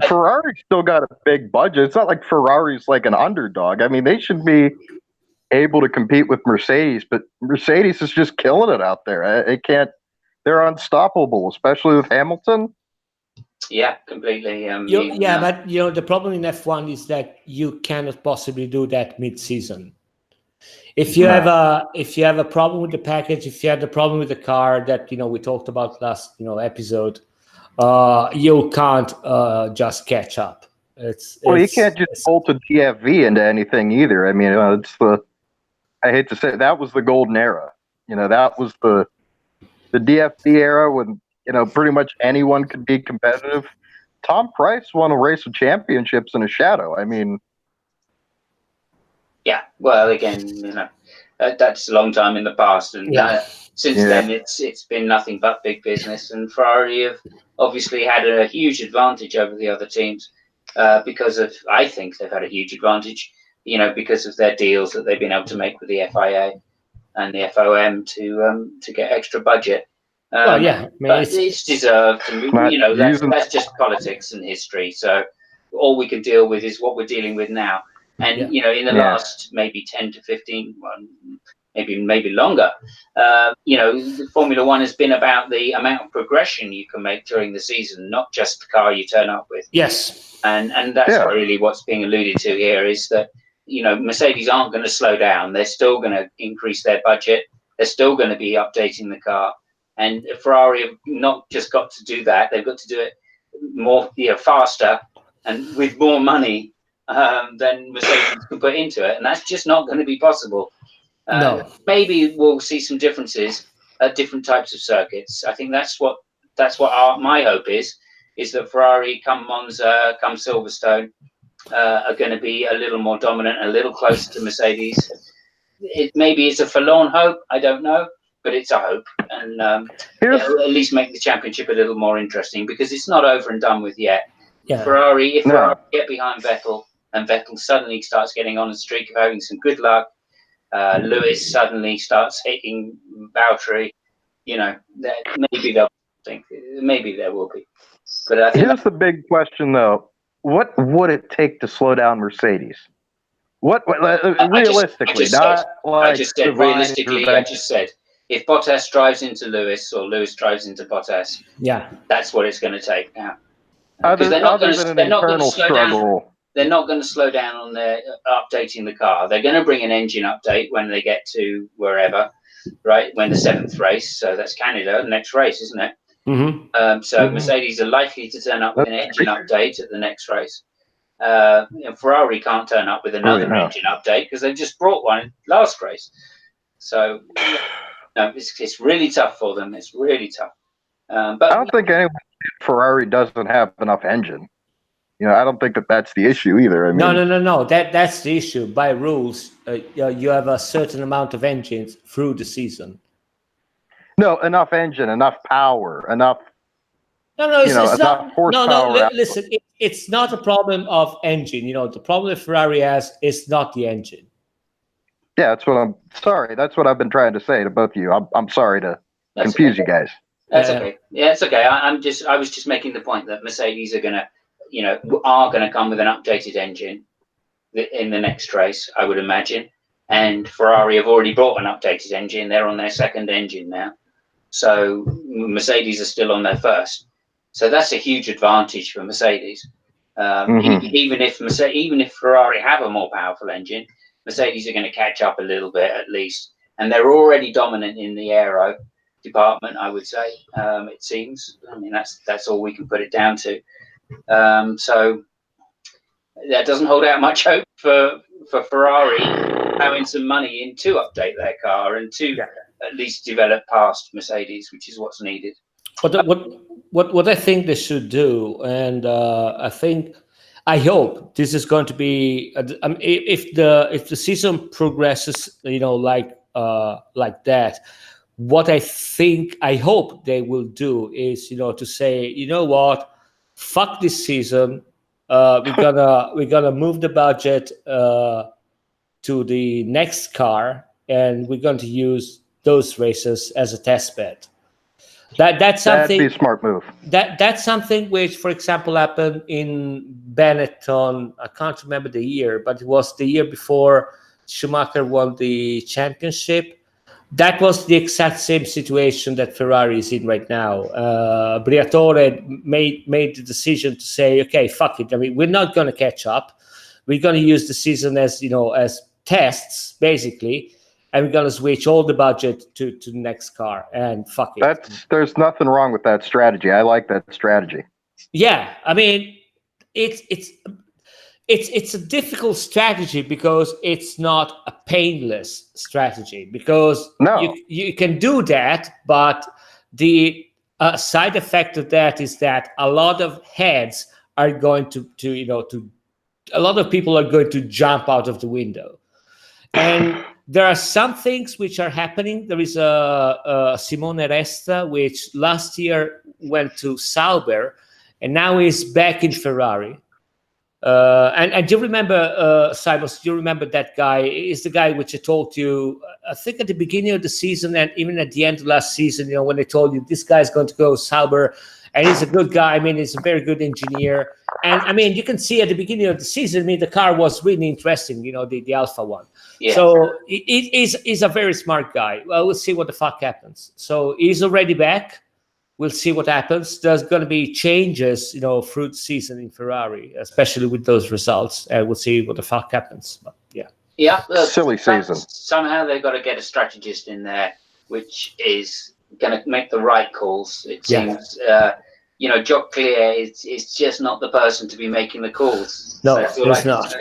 Speaker 3: Ferrari's still got a big budget. It's not like Ferrari's like an underdog. I mean, they should be able to compete with Mercedes, but Mercedes is just killing it out there. It can't. They're unstoppable, especially with Hamilton.
Speaker 1: Yeah, completely.
Speaker 2: But the problem in F1 is that you cannot possibly do that mid-season. If you have a problem with the package, if you have the problem with the car that we talked about last episode, you can't just catch up.
Speaker 3: You can't just bolt a DFV into anything either. I mean, I hate to say it, that was the golden era. That was the DFV era when pretty much anyone could be competitive. Tom Price won a race of championships in a shadow. I mean.
Speaker 1: Yeah, well, again, that's a long time in the past, and since then it's been nothing but big business. And Ferrari have obviously had a huge advantage over the other teams I think they've had a huge advantage, because of their deals that they've been able to make with the FIA and the FOM to get extra budget. But it's deserved. And, that's just politics and history. So all we can deal with is what we're dealing with now. And in the last maybe 10 to 15, maybe longer, Formula One has been about the amount of progression you can make during the season, not just the car you turn up with.
Speaker 2: Yes,
Speaker 1: and that's really what's being alluded to here is that Mercedes aren't going to slow down. They're still going to increase their budget. They're still going to be updating the car, and Ferrari have not just got to do that; they've got to do it more, faster and with more money than Mercedes can put into it, and that's just not going to be possible.
Speaker 2: No.
Speaker 1: Maybe we'll see some differences at different types of circuits. I think that's what my hope is that Ferrari, come Monza, come Silverstone, are going to be a little more dominant, a little closer to Mercedes. Maybe it's a forlorn hope. I don't know, but it's a hope, and it'll at least make the championship a little more interesting because it's not over and done with yet.
Speaker 2: Yeah.
Speaker 1: Ferrari get behind Vettel, and Vettel suddenly starts getting on a streak of having some good luck. Lewis suddenly starts hitting Valtteri. Maybe they'll think. Maybe there will be. But I think
Speaker 3: here's the big question, though: what would it take to slow down Mercedes? Realistically?
Speaker 1: I just said realistically. I just said if Bottas drives into Lewis or Lewis drives into Bottas, that's what it's going to take now. Because they're not going to slow down. They're not going to slow down on their updating the car. They're going to bring an engine update when they get to wherever, right? When the 7th race, so that's Canada, the next race, isn't it? So Mercedes are likely to turn up with an engine update at the next race. Ferrari can't turn up with another engine update because they just brought one last race. So it's really tough for them. It's really tough. But
Speaker 3: I don't think anyone Ferrari doesn't have enough engine. I don't think that's the issue either. I mean,
Speaker 2: no. That's the issue. By rules, you have a certain amount of engines through the season.
Speaker 3: No, enough engine, enough power, enough.
Speaker 2: No, it's
Speaker 3: enough
Speaker 2: not.
Speaker 3: horsepower.
Speaker 2: Listen, it's not a problem of engine. The problem that Ferrari has is not the engine.
Speaker 3: Yeah, that's what I'm sorry. That's what I've been trying to say to both of you. I'm sorry to confuse you guys.
Speaker 1: That's okay. Yeah, it's okay. I was just making the point that Mercedes are gonna come with an updated engine in the next race, I would imagine. And Ferrari have already brought an updated engine. They're on their second engine now. So Mercedes are still on their first. So that's a huge advantage for Mercedes. Even if Ferrari have a more powerful engine, Mercedes are going to catch up a little bit at least. And they're already dominant in the aero department, I would say. It seems. I mean, that's all we can put it down to. So that doesn't hold out much hope for Ferrari having some money in to update their car and to at least develop past Mercedes, which is what's needed.
Speaker 2: What I think they should do, and I hope this is going to be if the season progresses, like that. What I hope they will do is, to say, what, fuck this season. We're gonna move the budget to the next car, and we're going to use those races as a test bed. That's something.
Speaker 3: That'd be a smart move.
Speaker 2: That's something which, for example, happened in Benetton. I can't remember the year, but it was the year before Schumacher won the championship. That was the exact same situation that Ferrari is in right now. Briatore made the decision to say, okay, fuck it. I mean, we're not going to catch up. We're going to use the season as tests, basically, and we're going to switch all the budget to the next car and fuck it.
Speaker 3: There's nothing wrong with that strategy. I like that strategy.
Speaker 2: Yeah, I mean, it's a difficult strategy because it's not a painless strategy, because you can do that, but the side effect of that is that a lot of heads are going to a lot of people are going to jump out of the window. And there are some things which are happening. There is a Simone Resta, which last year went to Sauber and now is back in Ferrari. And do you remember, Simos, do you remember that guy? Is the guy which I told you, I think at the beginning of the season and even at the end of last season, when they told you this guy's going to go Sauber, and he's a good guy. I mean, he's a very good engineer. And I mean, you can see at the beginning of the season, I mean, the car was really interesting, the Alpha one. Yeah. So he's a very smart guy. Well, we'll see what the fuck happens. So he's already back. We'll see what happens. There's going to be changes, through the season in Ferrari, especially with those results. And we'll see what the fuck happens. But yeah.
Speaker 1: Yeah.
Speaker 3: Silly season.
Speaker 1: Somehow they've got to get a strategist in there, which is going to make the right calls. It seems, Jock Clear is just not the person to be making the calls.
Speaker 2: No, he's not.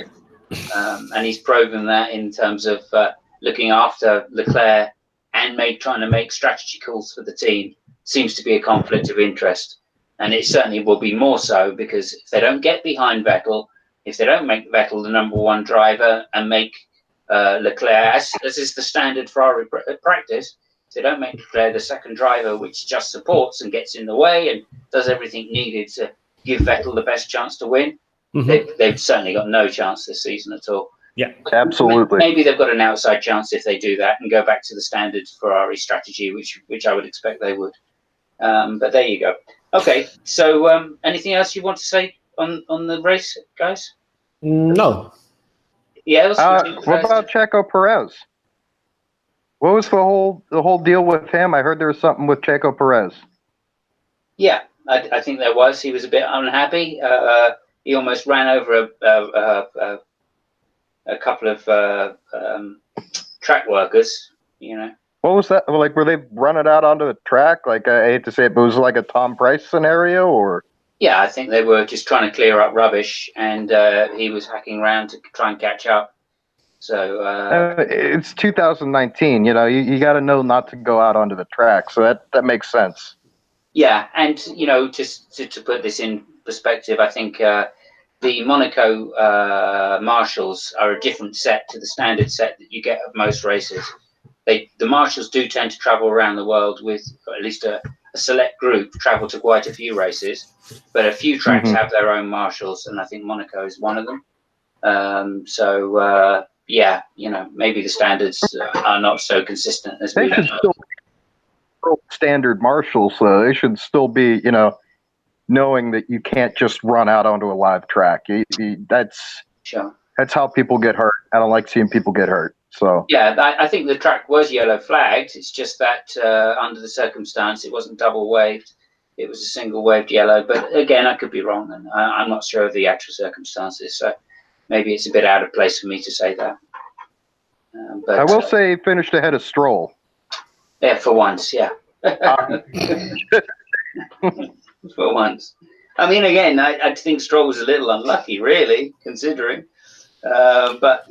Speaker 1: And he's proven that in terms of looking after Leclerc and trying to make strategy calls for the team. Seems to be a conflict of interest, and it certainly will be more so because if they don't get behind Vettel, if they don't make Vettel the number one driver and make Leclerc, as is the standard Ferrari practice, if they don't make Leclerc the second driver which just supports and gets in the way and does everything needed to give Vettel the best chance to win, they've certainly got no chance this season at all.
Speaker 2: Yeah,
Speaker 3: absolutely.
Speaker 1: Maybe they've got an outside chance if they do that and go back to the standard Ferrari strategy, which I would expect they would. But there you go. Okay, so anything else you want to say on the race, guys?
Speaker 2: No.
Speaker 1: Yeah.
Speaker 3: What about Checo Perez? What was the whole deal with him? I heard there was something with Checo Perez.
Speaker 1: Yeah, I think there was. He was a bit unhappy. He almost ran over a couple of track workers.
Speaker 3: What was that? Like, were they running out onto the track? Like, I hate to say it, but it was like a Tom Price scenario, or?
Speaker 1: Yeah, I think they were just trying to clear up rubbish, and he was hacking around to try and catch up. So
Speaker 3: It's 2019. You know, you got to know not to go out onto the track. So that makes sense.
Speaker 1: yeah, and just to put this in perspective, I think the Monaco marshals are a different set to the standard set that you get of most races. The marshals do tend to travel around the world with at least a select group travel to quite a few races, but a few tracks have their own marshals, and I think Monaco is one of them. Yeah, maybe the standards are not so consistent as
Speaker 3: They should still be standard marshals, so they should still be, knowing that you can't just run out onto a live track. That's
Speaker 1: sure.
Speaker 3: That's how people get hurt. I don't like seeing people get hurt. So
Speaker 1: yeah, I think the track was yellow flagged. It's just that under the circumstance, it wasn't double waved. It was a single waved yellow. But again, I could be wrong, and I'm not sure of the actual circumstances. So maybe it's a bit out of place for me to say that. But
Speaker 3: I will say he finished ahead of Stroll.
Speaker 1: Yeah, for once, yeah. For once. I mean, again, I think Stroll was a little unlucky, really, considering. But,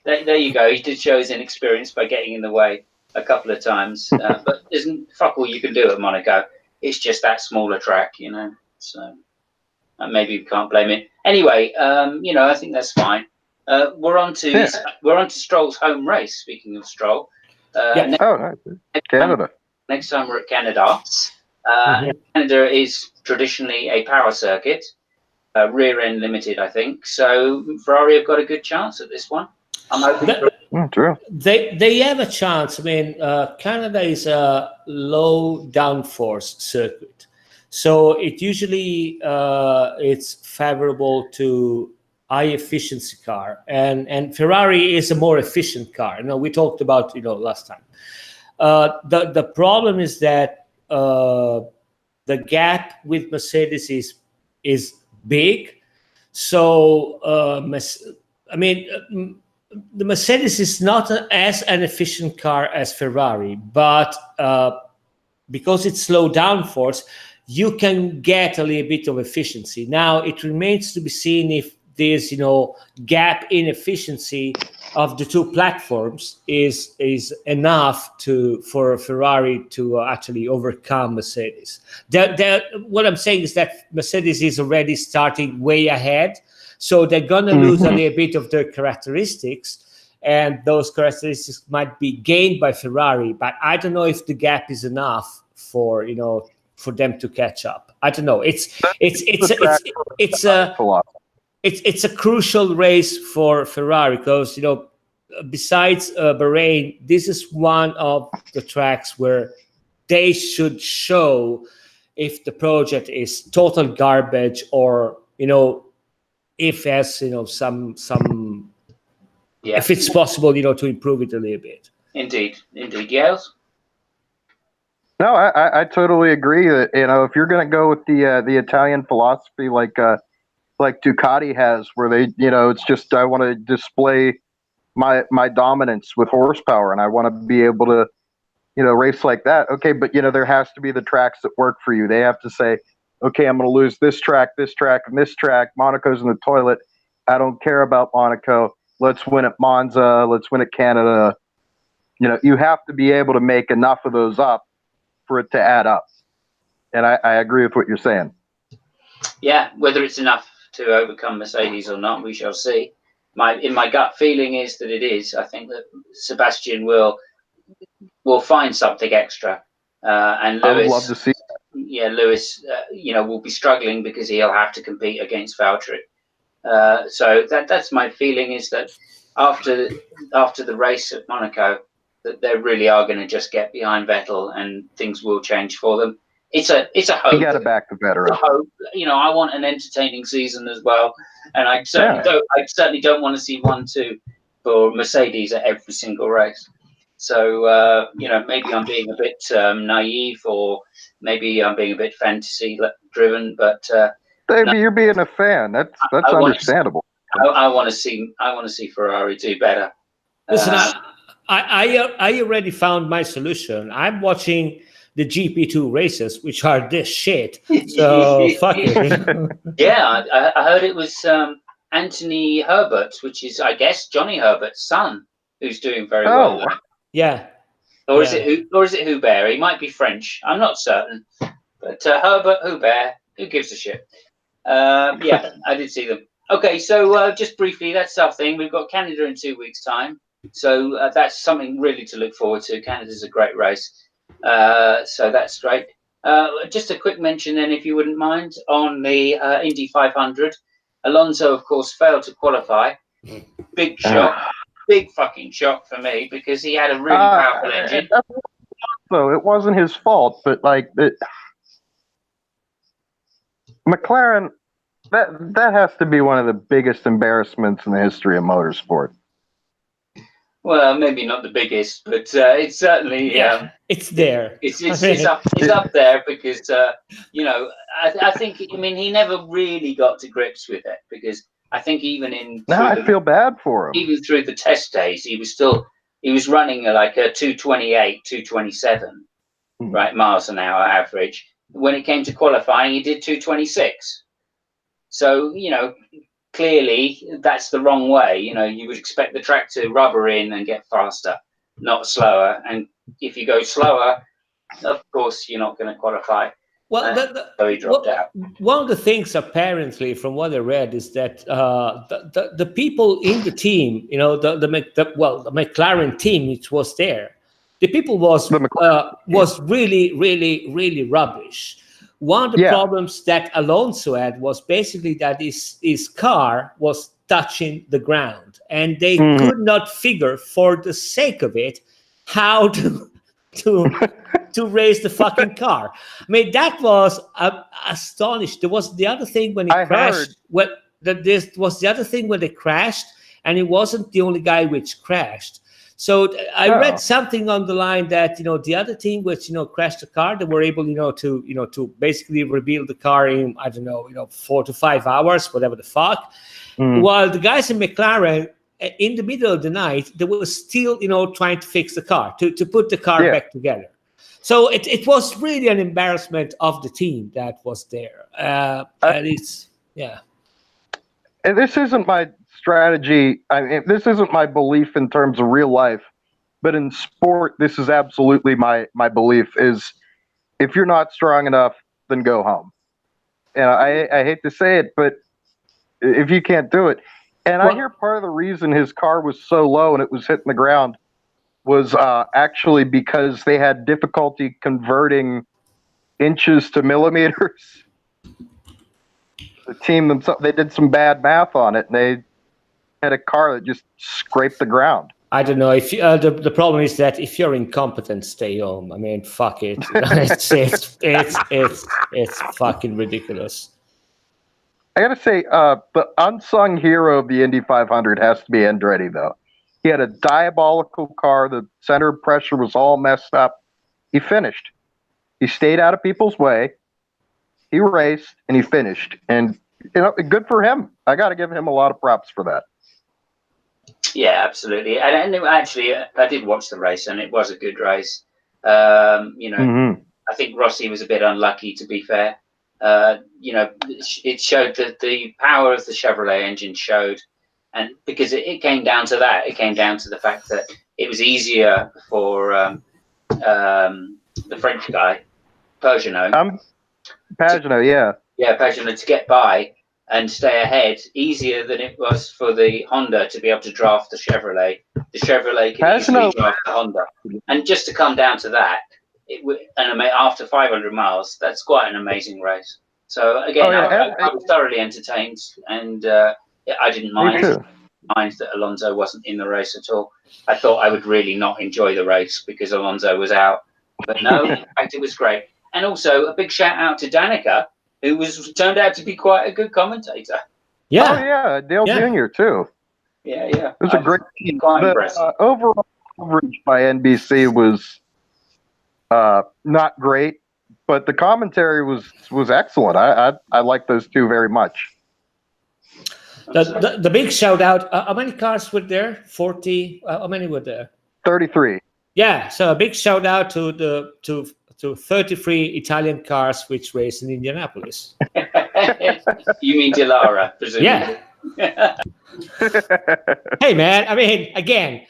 Speaker 1: there you go. He did show his inexperience by getting in the way a couple of times. But isn't fuck all you can do at Monaco. It's just that smaller track, So maybe we can't blame it. Anyway, I think that's fine. We're on to Stroll's home race. Speaking of Stroll,
Speaker 3: nice. Canada.
Speaker 1: Next time we're at Canada. Canada is traditionally a power circuit, rear end limited, I think. So Ferrari have got a good chance at this one. I'm hoping.
Speaker 3: True.
Speaker 2: They have a chance. I mean, Canada is a low downforce circuit, so it usually it's favorable to high efficiency car, and Ferrari is a more efficient car. We talked about last time. The problem is that the gap with Mercedes is big. So the Mercedes is not as an efficient car as Ferrari, but because it's low downforce, you can get a little bit of efficiency. Now it remains to be seen if this gap in efficiency of the two platforms is enough for Ferrari to actually overcome Mercedes. What I'm saying is that Mercedes is already starting way ahead, so they're gonna lose a little bit of their characteristics, and those characteristics might be gained by Ferrari. But I don't know if the gap is enough for them to catch up. I don't know. It's a crucial race for Ferrari because besides Bahrain, this is one of the tracks where they should show if the project is total garbage or if there's some if it's possible to improve it a little bit.
Speaker 1: Indeed. Yes.
Speaker 3: No, I totally agree that if you're going to go with the Italian philosophy like Ducati has, where they it's just I want to display my dominance with horsepower, and I want to be able to race like that. Okay, but there has to be the tracks that work for you. They have to say, okay, I'm going to lose this track, and this track. Monaco's in the toilet. I don't care about Monaco. Let's win at Monza. Let's win at Canada. You have to be able to make enough of those up for it to add up. And I agree with what you're saying.
Speaker 1: Yeah, whether it's enough to overcome Mercedes or not, we shall see. My gut feeling is that it is. I think that Sebastian will find something extra, and Lewis.
Speaker 3: I would love to see.
Speaker 1: Yeah, Lewis, will be struggling because he'll have to compete against Valtteri. So that's my feeling is that after the race at Monaco, that they really are going to just get behind Vettel and things will change for them. It's a hope.
Speaker 3: You got to back the veteran.
Speaker 1: Hope. I want an entertaining season as well, and I certainly don't want to see 1-2 for Mercedes at every single race. So maybe I'm being a bit naive, or maybe I'm being a bit fantasy driven. But
Speaker 3: maybe you're being a fan. That's understandable.
Speaker 1: I want to see Ferrari do better.
Speaker 2: Listen, I already found my solution. I'm watching the GP2 races, which are this shit. So fuck it.
Speaker 1: Yeah, I heard it was Anthony Herbert, which is, I guess, Johnny Herbert's son, who's doing very well there.
Speaker 2: Yeah.
Speaker 1: Or is it Hubert? He might be French. I'm not certain. But Herbert, Hubert, who gives a shit? Yeah, I did see them. Okay, so just briefly, that's our thing. We've got Canada in 2 weeks' time. So that's something really to look forward to. Canada's a great race. So that's great. Just a quick mention then, if you wouldn't mind, on the Indy 500. Alonso, of course, failed to qualify. Big shock. Big fucking shock for me, because he had a really powerful engine.
Speaker 3: So it wasn't his fault, but like McLaren, that has to be one of the biggest embarrassments in the history of motorsport.
Speaker 1: Well, maybe not the biggest, but it's certainly
Speaker 2: it's there.
Speaker 1: It's up there because I think he never really got to grips with it, because I think even
Speaker 3: I feel bad for him.
Speaker 1: Even through the test days, he was running like a 228, 227 miles an hour average. When it came to qualifying, he did 226. So clearly that's the wrong way. You would expect the track to rubber in and get faster, not slower. And if you go slower, of course you're not going to qualify.
Speaker 2: Well,
Speaker 1: so he dropped out.
Speaker 2: One of the things, apparently, from what I read, is that the people in the team, the McLaren team, which was there, the people was really, really, really rubbish. One of the problems that Alonso had was basically that his car was touching the ground, and they could not figure, for the sake of it, how to raise the fucking car. I mean, that was astonished. There was the other thing when he crashed. This was the other thing when they crashed, and he wasn't the only guy which crashed. So I read something on the line that the other team which crashed the car, they were able to basically rebuild the car in 4 to 5 hours, whatever the fuck. While the guys in McLaren, in the middle of the night, they were still trying to fix the car, to put the car back together. So it was really an embarrassment of the team that was there. And
Speaker 3: this isn't my strategy. I mean, this isn't my belief in terms of real life, but in sport, this is absolutely my belief is if you're not strong enough, then go home. And I hate to say it, but if you can't do it, and I hear part of the reason his car was so low and it was hitting the ground was actually because they had difficulty converting inches to millimeters. The team themselves, they did some bad math on it, and they had a car that just scraped the ground.
Speaker 2: I don't know if the problem is that if you're incompetent, stay home. I mean, fuck it. it's fucking ridiculous.
Speaker 3: I gotta say, the unsung hero of the Indy 500 has to be Andretti, though. He had a diabolical car. The center of pressure was all messed up. He finished. He stayed out of people's way. He raced and he finished, and good for him. I got to give him a lot of props for that.
Speaker 1: Yeah, absolutely. And actually, I did watch the race, and it was a good race. I think Rossi was a bit unlucky, to be fair. It showed that the power of the Chevrolet engine showed, and because it came down to that, it came down to the fact that it was easier for the French guy, Pagenaud. Pagenaud to get by and stay ahead easier than it was for the Honda to be able to draft the Chevrolet. The Chevrolet can easily draft the Honda, and just to come down to that, after 500 miles, that's quite an amazing race. So again, I was thoroughly entertained, and I didn't mind that Alonso wasn't in the race at all. I thought I would really not enjoy the race because Alonso was out, but no, in fact, it was great. And also a big shout out to Danica, who turned out to be quite a good commentator.
Speaker 2: Yeah.
Speaker 3: Oh yeah, Dale Jr. too.
Speaker 1: Yeah.
Speaker 3: It was a great team.
Speaker 1: Quite impressive.
Speaker 3: Overall coverage by NBC was not great, but the commentary was excellent. I like those two very much.
Speaker 2: The big shout out. How many cars were there? 40. How many were there?
Speaker 3: 33.
Speaker 2: Yeah, so a big shout out to the to 33 Italian cars which race in Indianapolis.
Speaker 1: You mean Delara, presumably?
Speaker 2: Yeah. Hey man, I mean, again,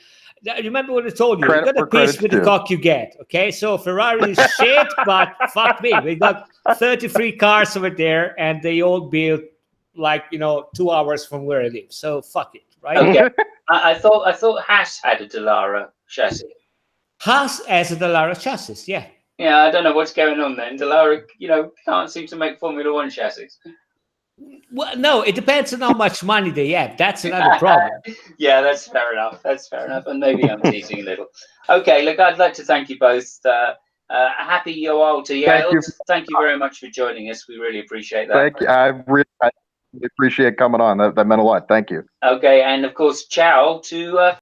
Speaker 2: remember what I told you?
Speaker 3: Credit
Speaker 2: You got to
Speaker 3: where
Speaker 2: piss
Speaker 3: credit's
Speaker 2: with the
Speaker 3: due.
Speaker 2: cock you get. Okay, so Ferrari is shit, but fuck me, we got 33 cars over there, and they all built like 2 hours from where I live. So fuck it, right?
Speaker 1: Okay. I thought Haas had a Delara chassis.
Speaker 2: Haas as a Dallara chassis, yeah.
Speaker 1: Yeah, I don't know what's going on then. Delara, can't seem to make Formula One chassis.
Speaker 2: Well, no, it depends on how much money they have. That's another problem.
Speaker 1: Yeah, that's fair enough. That's fair enough. And maybe I'm teasing a little. Okay, look, I'd like to thank you both. Happy Yoel to you. Thank you very much for joining us. We really appreciate that.
Speaker 3: Thank you. I really appreciate coming on. That meant a lot. Thank you.
Speaker 1: Okay, and of course, ciao to